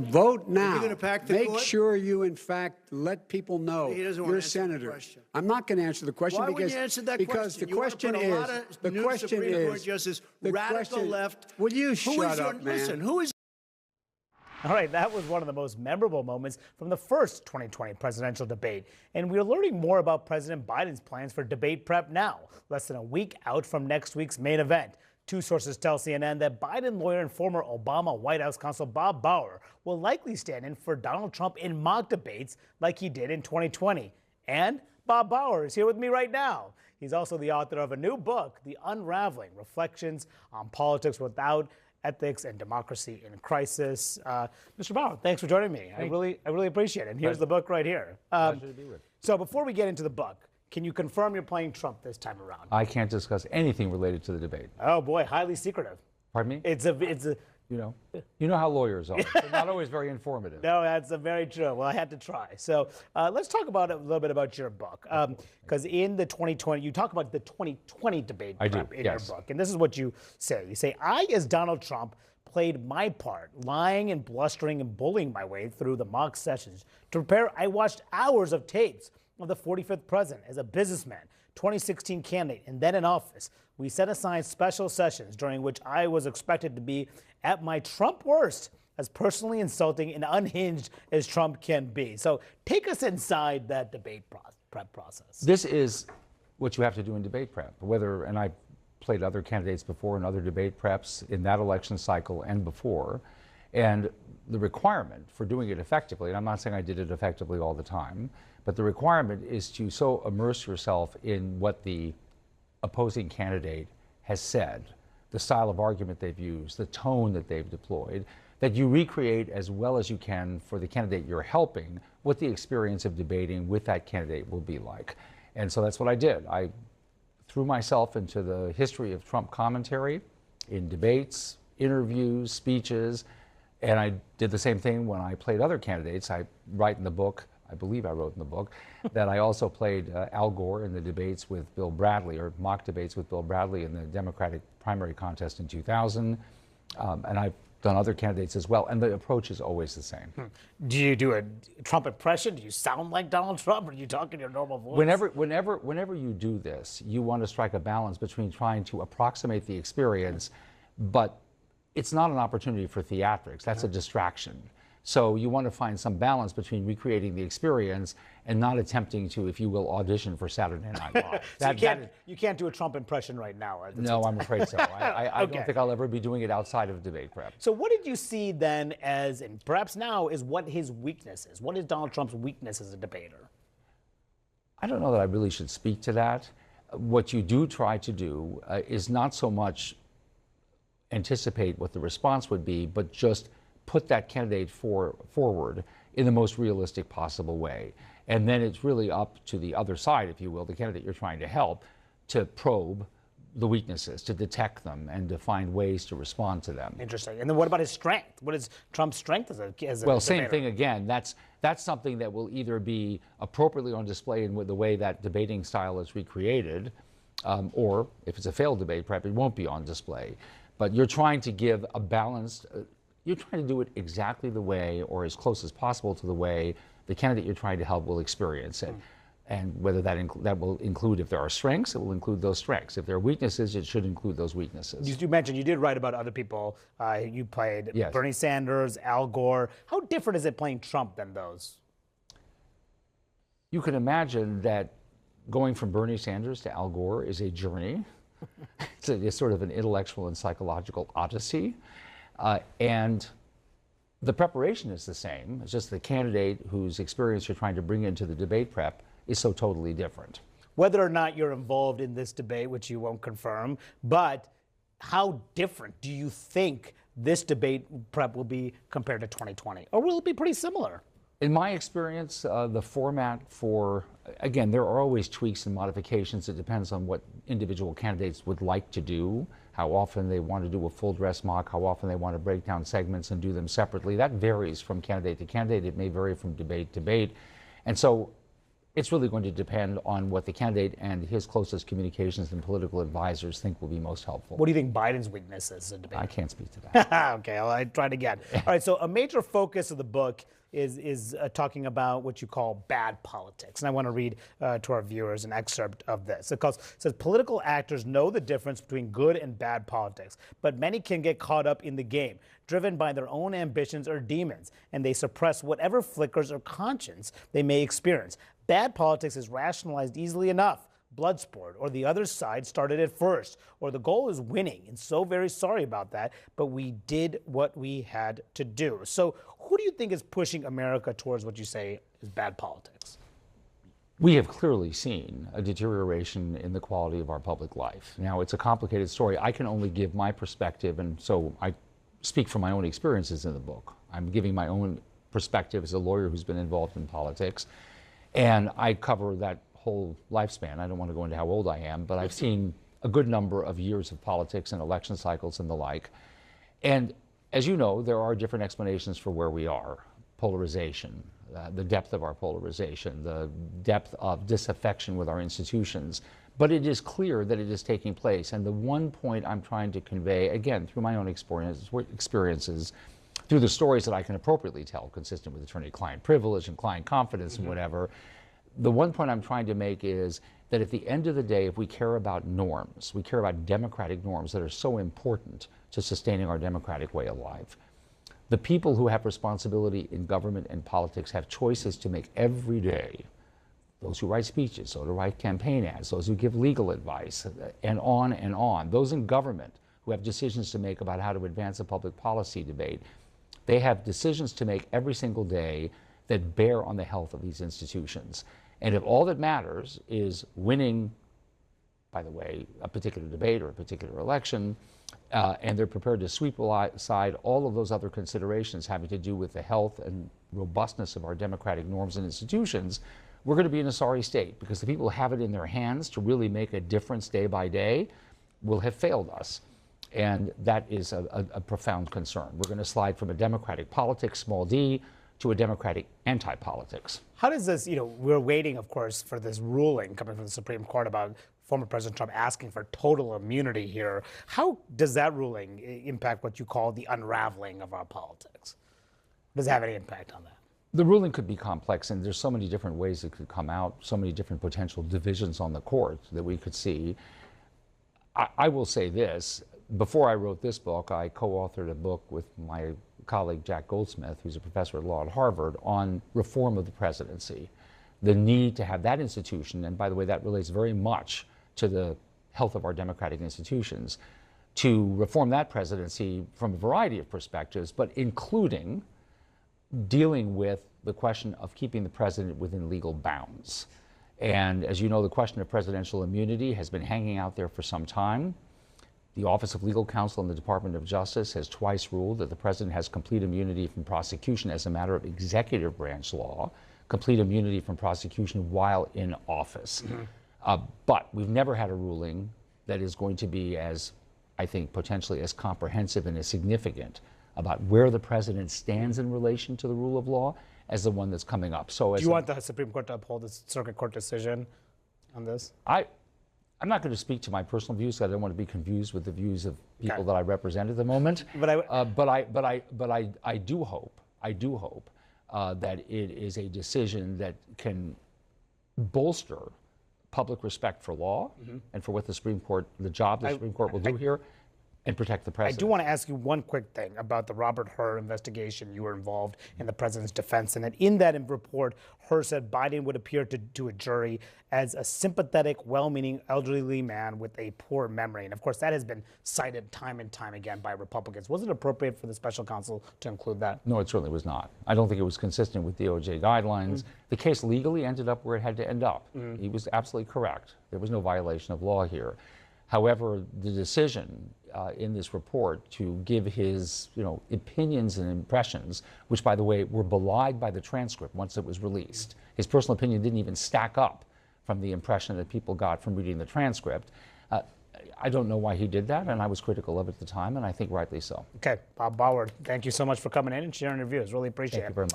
Vote now. Are you going to pack the Make court? sure you, in fact, let people know He doesn't want you're a to answer the senator. question. I'm not going to answer the question Why because wouldn't you answer that because question? the question you want to put a is lot of the new question Supreme Court is justice, the radical question, left. Will you Who shut is your, up, man? Listen, who is? All right, that was one of the most memorable moments from the first 2020 presidential debate. And we're learning more about President Biden's plans for debate prep now, less than a week out from next week's main event. Two sources tell CNN that Biden lawyer and former Obama White House counsel Bob Bauer will likely stand in for Donald Trump in mock debates like he did in 2020. And Bob Bauer is here with me right now. He's also the author of a new book, The Unraveling: Reflections on Politics Without Ethics and Democracy in Crisis. Mr. Bauer, thanks for joining me. I really appreciate it. And here's the book right here. Pleasure to be with you. So before we get into the book, can you confirm you're playing Trump this time around? I can't discuss anything related to the debate. Oh boy, highly secretive. Pardon me? It's a. You know how lawyers are. They're not always very informative. No, that's very true. Well, I had to try. So let's talk about a little bit about your book, because in the 2020, you talk about the 2020 debate prep in your book, and this is what you say. You say, I, as Donald Trump, played my part, lying and blustering and bullying my way through the mock sessions. To prepare, I watched hours of tapes of the 45th president as a businessman, 2016 candidate, and then in office. We set aside special sessions during which I was expected to be at my Trump worst, as personally insulting and unhinged as Trump can be. So take us inside that debate prep process. This is what you have to do in debate prep. And I played other candidates before in other debate preps in that election cycle and before. And the requirement for doing it effectively, and I'm not saying I did it effectively all the time, but the requirement is to so immerse yourself in what the opposing candidate has said, the style of argument they've used, the tone that they've deployed, that you recreate as well as you can for the candidate you're helping what the experience of debating with that candidate will be like. And so that's what I did. I threw myself into the history of Trump commentary in debates, interviews, speeches, and I did the same thing when I played other candidates. I write in the book, I believe I wrote in the book, that I also played Al Gore in the debates with Bill Bradley, or mock debates with Bill Bradley in the Democratic primary contest in 2000. And I've done other candidates as well, and the approach is always the same. Do you do a Trump impression? Do you sound like Donald Trump, or do you talk in your normal voice? Whenever you do this, you want to strike a balance between trying to approximate the experience, but it's not an opportunity for theatrics. That's a distraction. So you want to find some balance between recreating the experience and not attempting to, if you will, audition for Saturday Night Live. So you can't do a Trump impression right now. No, I'm afraid so. I don't think I'll ever be doing it outside of debate prep. So what did you see then as, and perhaps now, is what his weakness is? What is Donald Trump's weakness as a debater? I don't know that I really should speak to that. What you do try to do is not so much anticipate what the response would be, but just put that candidate forward in the most realistic possible way. And then it's really up to the other side, if you will, the candidate you're trying to help, to probe the weaknesses, to detect them, and to find ways to respond to them. Interesting. And then what about his strength? What is Trump's strength as a Well, debater? same thing again. That's something that will either be appropriately on display in the way that debating style is recreated, or if it's a failed debate prep, it won't be on display. But you're trying to give a balanced, you're trying to do it exactly the way, or as close as possible to the way, the candidate you're trying to help will experience it. And whether that will include, if there are strengths, it will include those strengths. If there are weaknesses, it should include those weaknesses. You mentioned you did write about other people. You played Bernie Sanders, Al Gore. How different is it playing Trump than those? You can imagine that going from Bernie Sanders to Al Gore is a journey. It's sort of an intellectual and psychological odyssey. And the preparation is the same. It's just the candidate whose experience you're trying to bring into the debate prep is so totally different. Whether or not you're involved in this debate, which you won't confirm, but how different do you think this debate prep will be compared to 2020? Or will it be pretty similar? In my experience, the format again, there are always tweaks and modifications. It depends on what individual candidates would like to do, how often they want to do a full dress mock, how often they want to break down segments and do them separately. That varies from candidate to candidate. It may vary from debate to debate. And so it's really going to depend on what the candidate and his closest communications and political advisors think will be most helpful. What do you think Biden's weakness is in debate? I can't speak to that. Okay, I'll try it again. All right, so a major focus of the book is talking about what you call bad politics. And I want to read to our viewers an excerpt of this. It says, political actors know the difference between good and bad politics, but many can get caught up in the game, driven by their own ambitions or demons, and they suppress whatever flickers or conscience they may experience. Bad politics is rationalized easily enough. Blood sport, or the other side started it first, or the goal is winning, and so very sorry about that, but we did what we had to do. So who do you think is pushing America towards what you say is bad politics? We have clearly seen a deterioration in the quality of our public life. Now, it's a complicated story. I can only give my perspective, and so I speak from my own experiences in the book. I'm giving my own perspective as a lawyer who's been involved in politics, and I cover that whole lifespan. I don't want to go into how old I am, but I've seen a good number of years of politics and election cycles and the like. And as you know, there are different explanations for where we are. Polarization, the depth of our polarization, the depth of disaffection with our institutions. But it is clear that it is taking place. And the one point I'm trying to convey, again, through my own experiences, through the stories that I can appropriately tell, consistent with attorney-client privilege and client confidence and whatever, the one point I'm trying to make is that at the end of the day, if we care about norms, we care about democratic norms that are so important to sustaining our democratic way of life, the people who have responsibility in government and politics have choices to make every day. Those who write speeches, those who write campaign ads, those who give legal advice, and on and on. Those in government who have decisions to make about how to advance a public policy debate, they have decisions to make every single day that bear on the health of these institutions. And if all that matters is winning, by the way, a particular debate or a particular election, and they're prepared to sweep aside all of those other considerations having to do with the health and robustness of our democratic norms and institutions, we're going to be in a sorry state, because the people who have it in their hands to really make a difference day by day will have failed us. And that is a profound concern. We're going to slide from a democratic politics, small d, to a democratic anti-politics. How does this, we're waiting, of course, for this ruling coming from the Supreme Court about former President Trump asking for total immunity here. How does that ruling impact what you call the unraveling of our politics? Does it have any impact on that? The ruling could be complex, and there's so many different ways it could come out, so many different potential divisions on the court that we could see. I will say this. Before I wrote this book, I co-authored a book with my colleague Jack Goldsmith, who's a professor at law at Harvard, on reform of the presidency. The need to have that institution, and by the way, that relates very much to the health of our democratic institutions, to reform that presidency from a variety of perspectives, but including dealing with the question of keeping the president within legal bounds. And as you know, the question of presidential immunity has been hanging out there for some time. The Office of Legal Counsel in the Department of Justice has twice ruled that the president has complete immunity from prosecution as a matter of executive branch law, complete immunity from prosecution while in office. But we've never had a ruling that is going to be as, I think, potentially as comprehensive and as significant about where the president stands in relation to the rule of law as the one that's coming up. So, do you want the Supreme Court to uphold the Circuit Court decision on this? I'm not going to speak to my personal views, because I don't want to be confused with the views of people that I represent at the moment. But I do hope that it is a decision that can bolster public respect for law and for what the Supreme Court, the job the Supreme Court will do here, and protect the president. I do want to ask you one quick thing about the Robert Hur investigation. You were involved in the president's defense, and in that report, Hur said Biden would appear to a jury as a sympathetic, well-meaning elderly man with a poor memory. And of course, that has been cited time and time again by Republicans. Was it appropriate for the special counsel to include that? No, it certainly was not. I don't think it was consistent with DOJ guidelines. The case legally ended up where it had to end up. He was absolutely correct. There was no violation of law here. However, the decision in this report to give his opinions and impressions, which, by the way, were belied by the transcript once it was released. His personal opinion didn't even stack up from the impression that people got from reading the transcript. I don't know why he did that, and I was critical of it at the time, and I think rightly so. Okay, Bob Bauer, thank you so much for coming in and sharing your views. Really appreciate it. Thank you very much.